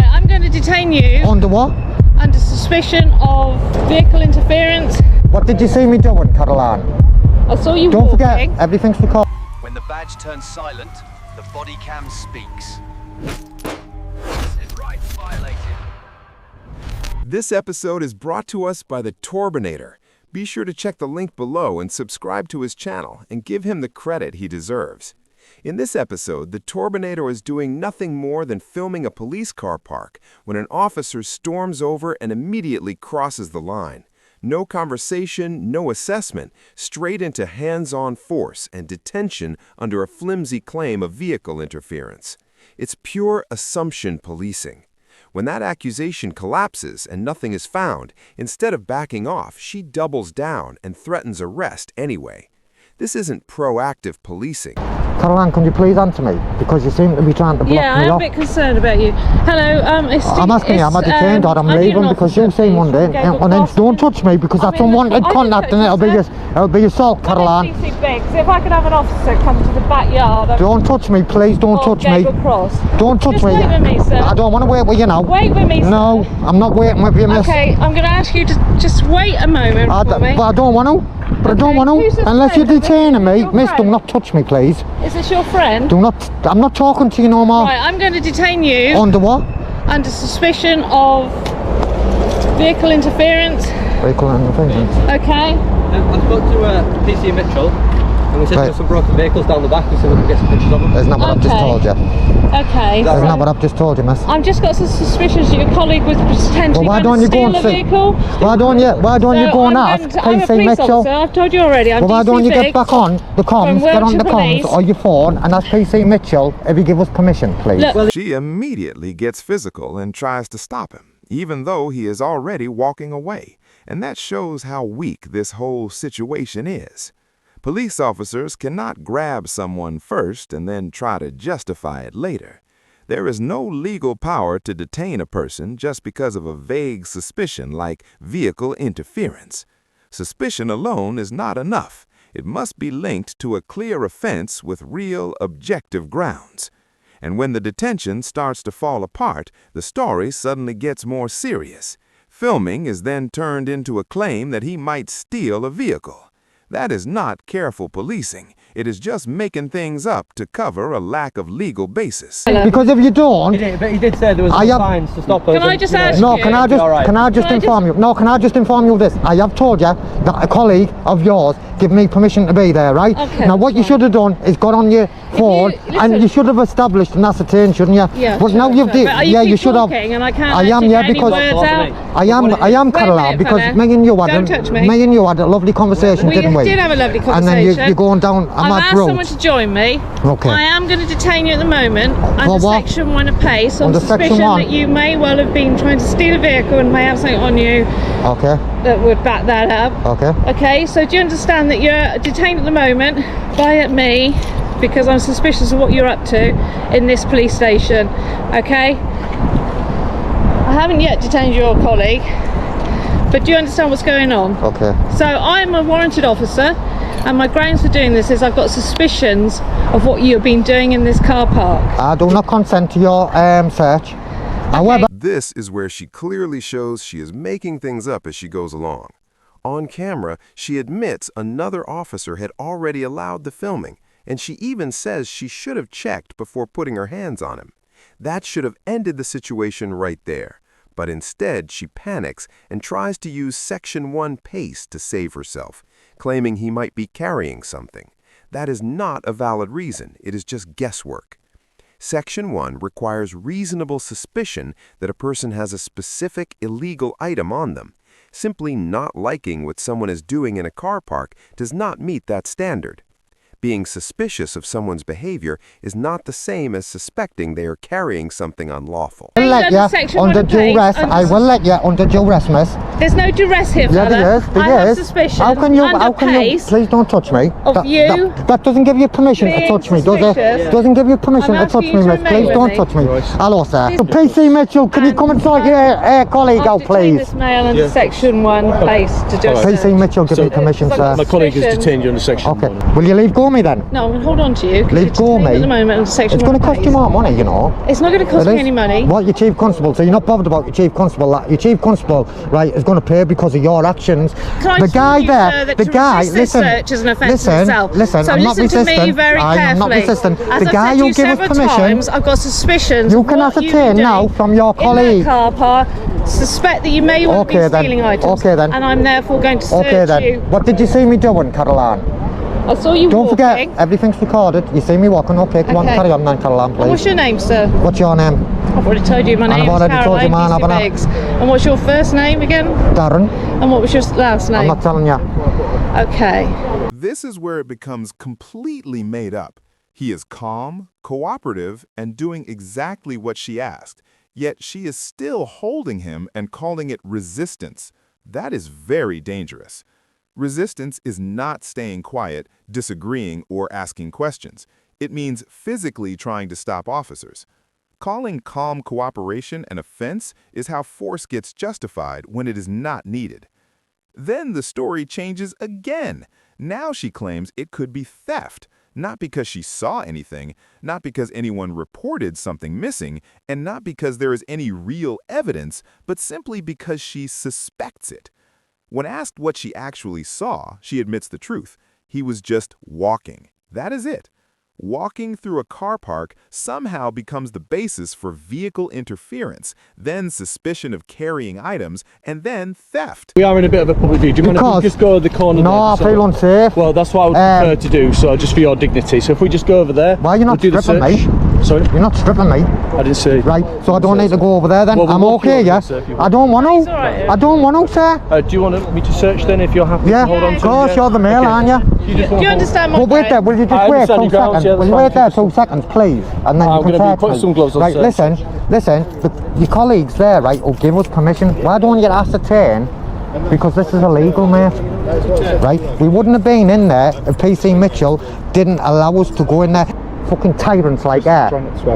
Right, I'm going to detain you. Under what? Under suspicion of vehicle interference. What did you see me doing, Caroline? I saw you Don't walking. forget, everything's recorded. When the badge turns silent, the body cam speaks. This is rights violated. This episode is brought to us by the Torbinator. Be sure to check the link below and subscribe to his channel and give him the credit he deserves. In this episode, the Torbinator is doing nothing more than filming a police car park when an officer storms over and immediately crosses the line. No conversation, no assessment, straight into hands-on force and detention under a flimsy claim of vehicle interference. It's pure assumption policing. When that accusation collapses and nothing is found, instead of backing off, she doubles down and threatens arrest anyway. This isn't proactive policing. Caroline, can you please answer me? Because you seem to be trying to block me off. Yeah, I'm a bit concerned about you. Hello, I'm asking you, am I detained or I'm leaving because you seem Monday. And then don't touch me because that's unwanted contact and it'll be assault, Caroline. If I could have an officer come to the backyard. Don't touch me, please, don't touch me. Don't touch me. Wait with me, sir. I don't want to wait with you now. Wait with me, sir. No, I'm not waiting with you, miss. Okay, I'm going to ask you to just wait a moment for me. But I don't want to. But I don't want to. Unless you're detaining me. Miss, do not touch me, please. Is this your friend? Do not. I'm not talking to you no more. Right, I'm going to detain you. Under what? Under suspicion of vehicle interference. Vehicle interference. Okay. I spoke to PC Mitchell, and we said there's some broken vehicles down the back. We said we could get some pictures of them. That's not what I've just told you. Okay. That's not what I've just told you, miss. I've just got some suspicions that your colleague was potentially going to steal a vehicle. Why don't you go and ask PC Mitchell? I've told you already. I'm why don't you get back on the comms, get on the comms or your phone and ask PC Mitchell if he give us permission, please. She immediately gets physical and tries to stop him, even though he is already walking away. And that shows how weak this whole situation is. Police officers cannot grab someone first and then try to justify it later. There is no legal power to detain a person just because of a vague suspicion like vehicle interference. Suspicion alone is not enough. It must be linked to a clear offense with real, objective grounds. And when the detention starts to fall apart, the story suddenly gets more serious. Filming is then turned into a claim that he might steal a vehicle. That is not careful policing. It is just making things up to cover a lack of legal basis. Because if you don't... But he did say there was no signs to stop us. Can I just ask you? No, can I just inform you? No, can I just inform you of this? I have told you that a colleague of yours gave me permission to be there, right? Okay, now what you should have done is got on your phone and you should have established and ascertained, shouldn't you? Yeah, but now you've did. Yeah, you should have. And I can't I am, yeah, because I am, Wait a Caroline, minute, because fella. me and you Don't touch me. had a lovely conversation, didn't we? We did have a lovely And conversation. then you're going down a I've mad asked road. someone to join me. Okay. I am going to detain you at the moment under what? Section 1 of PACE on Under Section suspicion 1? that you may well have been trying to steal a vehicle and may have something on you Okay, that would back that up. okay. Okay, so do you understand that you're detained at the moment by me because I'm suspicious of what you're up to in this police station, okay? I haven't yet detained your colleague, but do you understand what's going on? Okay. So I'm a warranted officer, and my grounds for doing this is I've got suspicions of what you've been doing in this car park. I do not consent to your search. However, This is where she clearly shows she is making things up as she goes along. On camera, she admits another officer had already allowed the filming, and she even says she should have checked before putting her hands on him. That should have ended the situation right there. But instead, she panics and tries to use Section 1 PACE to save herself, claiming he might be carrying something. That is not a valid reason. It is just guesswork. Section 1 requires reasonable suspicion that a person has a specific illegal item on them. Simply not liking what someone is doing in a car park does not meet that standard. Being suspicious of someone's behavior is not the same as suspecting they are carrying something unlawful. I will let you under duress, miss. There's no duress here, Yeah, fella. there is. I have suspicion. How can you? Under How can you? pace Please don't touch me. of you That doesn't give you permission to being touch me, does it? suspicious. Doesn't give you permission I'm to touch asking me, you to miss. remain Please with don't me. touch me. Right. Hello, sir. Please- So, PC Mitchell, can you come and sort your colleague I've out, detained please? this male under section 1 place to do a PC search. Mitchell, give me permission, So- sir. My colleague has Suspicion. detained you under section Okay. 1. Will you leave go me then? No, I'm going to hold on to you. 'cause Leave you're go detained me. At the moment under section It's going to 1 cost you place. more money, you know. It's not going to cost It me is. any money. What, your chief constable? So you're not bothered about your chief constable? Your chief constable, right, is going to pay because of your actions. Can I The assure guy you, there, sir, that the to guy, resist this listen, search is an offence in listen, itself. listen, So I'm not listen to me resistant. very I am not carefully. resistant. As The I've guy said to you you give us several permission, times, I've got suspicions. you of can what you've ascertain been now doing from your in colleague. that car park. Suspect that you may well Okay be then. stealing items. Okay then. And I'm therefore going to search Okay then. you. What did you see me doing, Caroline? I saw you Don't walking. forget, everything's recorded. You see me walking. Okay, come on, Okay. carry on then, Caroline, please. What's your name, sir? What's your name? I've already told you. My I've name is already told you Caroline mine, haven't I? Biggs. And what's your first name again? Darren. And what was your last I'm name? not telling you. Okay. This is where it becomes completely made up. He is calm, cooperative, and doing exactly what she asked, yet she is still holding him and calling it resistance. That is very dangerous. Resistance is not staying quiet, disagreeing, or asking questions. It means physically trying to stop officers. Calling calm cooperation an offense is how force gets justified when it is not needed. Then the story changes again. Now she claims it could be theft, not because she saw anything, not because anyone reported something missing, and not because there is any real evidence, but simply because she suspects it. When asked what she actually saw, she admits the truth. He was just walking. That is it. Walking through a car park somehow becomes the basis for vehicle interference, then suspicion of carrying items, and then theft. We are in a bit of a public view. Do you mind if we just go to the corner there? No, I So- feel unsafe. Well, that's what I would prefer to do, so just for your dignity. So if we just go over there, Why are you not we'll do the stripping search. me? Sorry? You're not stripping me, I didn't see. right? So I don't need to go over there then. Well, we'll I'm walk you okay, over yeah? there, sir, if you want. I don't want It's to. all right. I don't want to, sir. Do you want me to search then if you're happy Yeah, to hold on of to course, yeah? you're the male, Okay. aren't you? You just Do want you to understand my But wait point? there, will you I just wait understand 2 your grounds, seconds? yeah, Will that's you fine. wait there 2 seconds, please? And then I'm you can gonna search put me. some gloves on, Right, sir. listen, your colleagues there, right, will give us permission. Why don't you ascertain? Because this is illegal, mate. Right? We wouldn't have been in there if PC Mitchell didn't allow us to go in there. Fucking tyrants like that.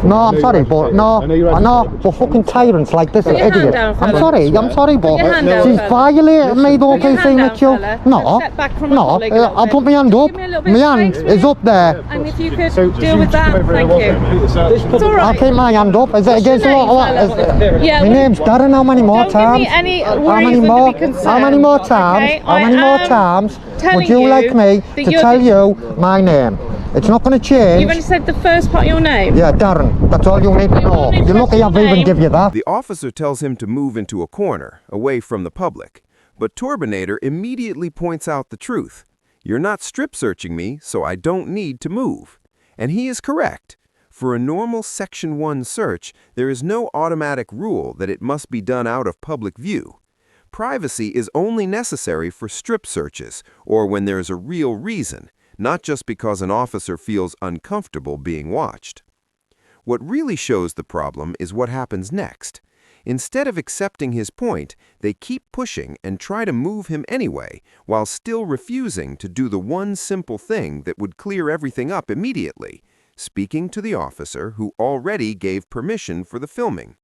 No, I'm sorry, but but fucking tyrants like this Put your hand idiot. down, I'm fella. sorry, Put your hand but down, she's fella. violating me though, Put your PC hand down, Mitchell. fella. No, Step back from my no, colleague a little I'll bit. put my hand up. Give me a little bit My of hand space, is will up there. And if you could deal with that, thank you. It's all I'll right. keep my hand up. Is it What's your against the name, law? fella? Yeah, My well, name's Darren. How many more don't give times? me any How many reason more? to be concerned. How many more times? Okay, How many I more am times telling would you like me that to you're tell the- you my name? It's not going to change. You've only said the first part of your name. Yeah, Darren. That's all you need to know. need to You're lucky say I've your even name. give you that. The officer tells him to move into a corner, away from the public. But Turbinator immediately points out the truth. You're not strip searching me, so I don't need to move. And he is correct. For a normal Section 1 search, there is no automatic rule that it must be done out of public view. Privacy is only necessary for strip searches, or when there is a real reason, not just because an officer feels uncomfortable being watched. What really shows the problem is what happens next. Instead of accepting his point, they keep pushing and try to move him anyway, while still refusing to do the one simple thing that would clear everything up immediately, speaking to the officer who already gave permission for the filming.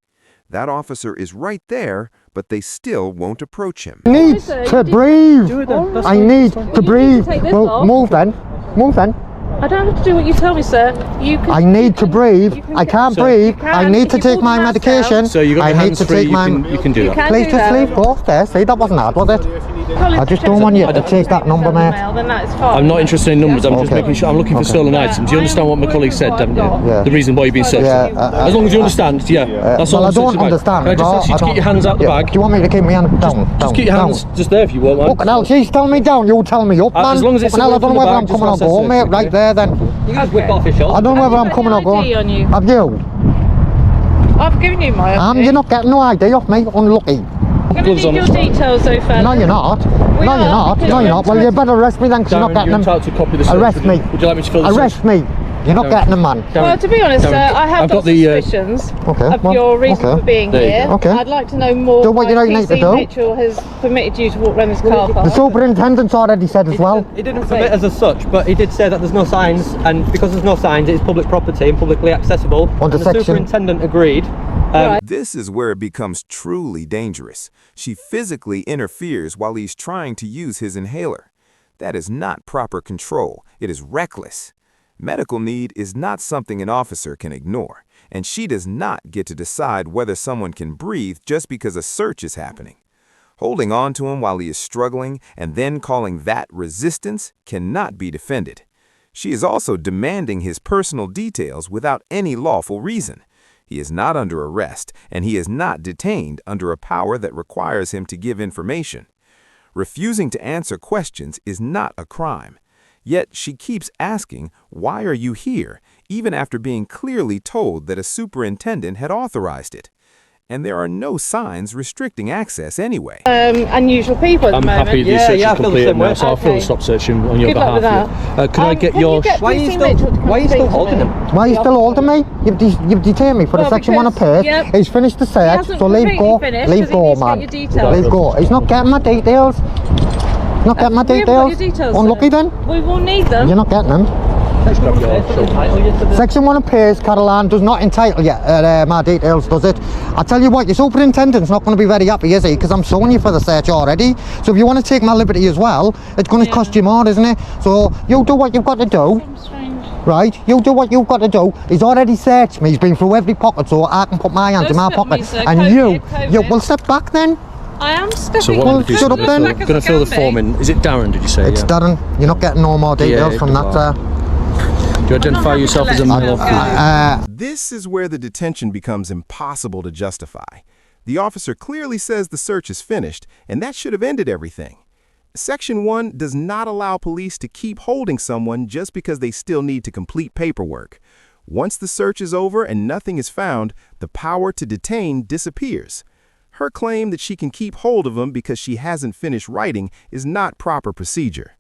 That officer is right there, but they still won't approach him. I need to breathe. Do it then. That's I fine. need That's fine. to breathe. take this Well, off. move then. Move then. I don't have to do what you tell me, sir. You can. I need to breathe. I can't Sir, breathe. you I can, need if to you take pull my the mask medication. down. So you got I your need hands to free, take you my. can do You that. can Please do just that. leave. Go off there. See, that wasn't hard, was it? I just don't want you to take that number, mate. Then that's fine. I'm not interested in numbers, I'm just Okay. making sure. I'm looking for stolen items. You understand what my colleague said, haven't you? Yeah. The reason why you've been searched. Yeah, As long as you understand, yeah. That's all Well, I I'm don't searching about. understand. Can I just ask you to keep your hands out the Yeah. bag? Do you want me to keep my hand down? Just keep your hands just there if you want, man. Fucking hell, she's telling me down, you tell me up, man. As long as it's Fucking hell, I away don't from know the whether bag, I'm just coming or whilst I going, search, mate. Right okay? there, then. You guys whip off your I shoulder. don't know whether I'm Have you coming or got any ID going. on you? Have you? I've given you my ID. You're not getting no ID off me. Unlucky. I'm going Gloves to on. need your details, though, fella. No, you're not. We No, are, you're not. because No, you're we're not. Well, you better arrest me then, because you're not Darren, getting you're them. entitled to a copy of the search. Arrest me. Would you like me to fill the Arrest me. You're not getting them, man. Well, to be honest, sir, Darren, I have I've got got the, suspicions Okay, of well, your reason okay. for being There you here. go. Okay. I'd like to know more Do what why you need to PC do. Mitchell has permitted you to walk around this car The park. superintendent's already said as well. He didn't permit us as such, but he did say that there's no signs, and because there's no signs, it's public property and publicly accessible. Under and the section- superintendent agreed. Right. This is where it becomes truly dangerous. She physically interferes while he's trying to use his inhaler. That is not proper control. It is reckless. Medical need is not something an officer can ignore, and she does not get to decide whether someone can breathe just because a search is happening. Holding on to him while he is struggling and then calling that resistance cannot be defended. She is also demanding his personal details without any lawful reason. He is not under arrest, and he is not detained under a power that requires him to give information. Refusing to answer questions is not a crime. Yet she keeps asking, "Why are you here?" even after being clearly told that a superintendent had authorized it. And there are no signs restricting access anyway. Unusual people at I'm the moment. happy the Yeah, search yeah, I is feel the completed same way. now, so I'll fill Okay. the stop searching on your Good luck with behalf. that. Could I get Can your... you get Why are you PC still- Mitchell to come why are you speak still to holding me? him? Why are you still holding me? You've detained me for the Well, section 1 because- appears. yep. He's finished the search, hasn't so leave completely go. finished, Leave 'cause he go, needs to man. get your details. Leave go. He's not getting my details. He's not getting my We haven't got details. your details, Unlucky sir. then. We will need them. You're not getting them. Section 1 appears, Caroline, does not entitle you my details, does it? I tell you what, your superintendent's not going to be very happy, is he? Because I'm suing you for the search already. So if you want to take my liberty as well, it's going to cost you more, isn't it? So you do what you've got to do, Strange. right? You do what you've got to do. He's already searched me. He's been through every pocket, so I can put my hands in my Don't stop me, pocket. sir. And COVID. you will step back then. I am stepping So what Well, I'm going to do shut up then. is going to fill the form in. Is it Darren, did you say? It's Darren. You're not getting no more details Yeah, from that, sir. Do you identify happy yourself to as a let male or him female? go. This is where the detention becomes impossible to justify. The officer clearly says the search is finished, and that should have ended everything. Section 1 does not allow police to keep holding someone just because they still need to complete paperwork. Once the search is over and nothing is found, the power to detain disappears. Her claim that she can keep hold of him because she hasn't finished writing is not proper procedure.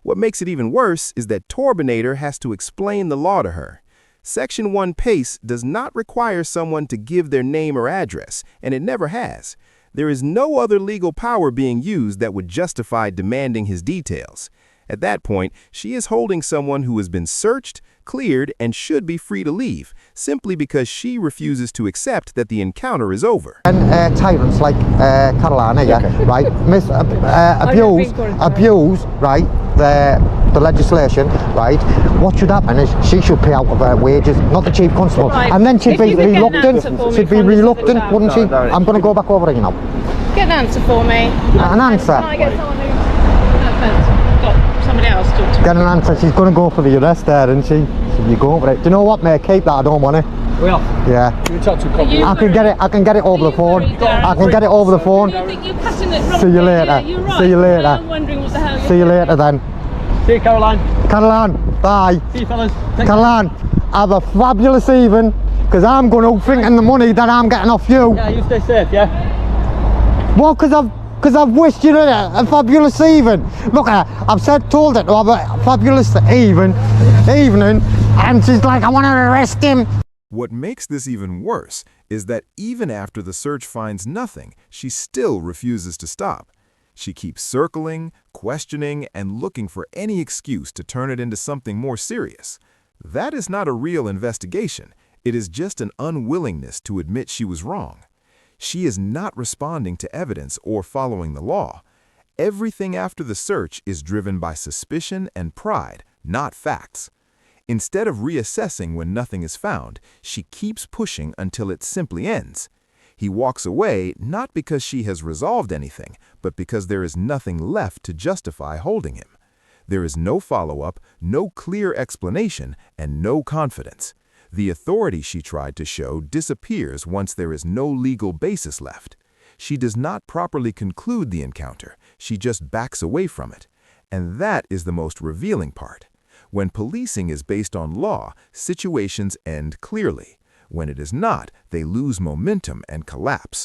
What makes it even worse is that Torbinator has to explain the law to her. Section 1 PACE does not require someone to give their name or address, and it never has. There is no other legal power being used that would justify demanding his details. At that point, she is holding someone who has been searched, cleared, and should be free to leave, simply because she refuses to accept that the encounter is over. And tyrants like Carolina, right, abuse, right, the legislation, right. What should happen is she should pay out of her wages, not the chief constable, Right. and then she'd If be you could get an reluctant. answer for me She'd be from this other reluctant, chap. wouldn't she? I'm going to go back over it, you know. Get an answer for me. An answer. Can I get someone who... No offence. Got somebody else to talk to. Get an answer. She's going to go for the arrest there, isn't she? So you go for it. Do you know what, mate? Keep that. I don't want it. We are. Yeah. You can talk to a couple. You I can get it. I can get it over the phone. I can get it over the phone. You think you're cutting it wrong? See you later. Yeah, you're right. See you later. I'm wondering what the hell you're See you later then. See you, Caroline. Caroline, bye. See you, fellas. Take Caroline, have a fabulous evening, because I'm going out thinking the money that I'm getting off you. Yeah, you stay safe, yeah? Well, because I've wished you a fabulous evening. Look, I've told her to have a fabulous evening, and she's like, I want to arrest him. What makes this even worse is that even after the search finds nothing, she still refuses to stop. She keeps circling, questioning, and looking for any excuse to turn it into something more serious. That is not a real investigation. It is just an unwillingness to admit she was wrong. She is not responding to evidence or following the law. Everything after the search is driven by suspicion and pride, not facts. Instead of reassessing when nothing is found, she keeps pushing until it simply ends. He walks away not because she has resolved anything, but because there is nothing left to justify holding him. There is no follow-up, no clear explanation, and no confidence. The authority she tried to show disappears once there is no legal basis left. She does not properly conclude the encounter, she just backs away from it. And that is the most revealing part. When policing is based on law, situations end clearly. When it is not, they lose momentum and collapse.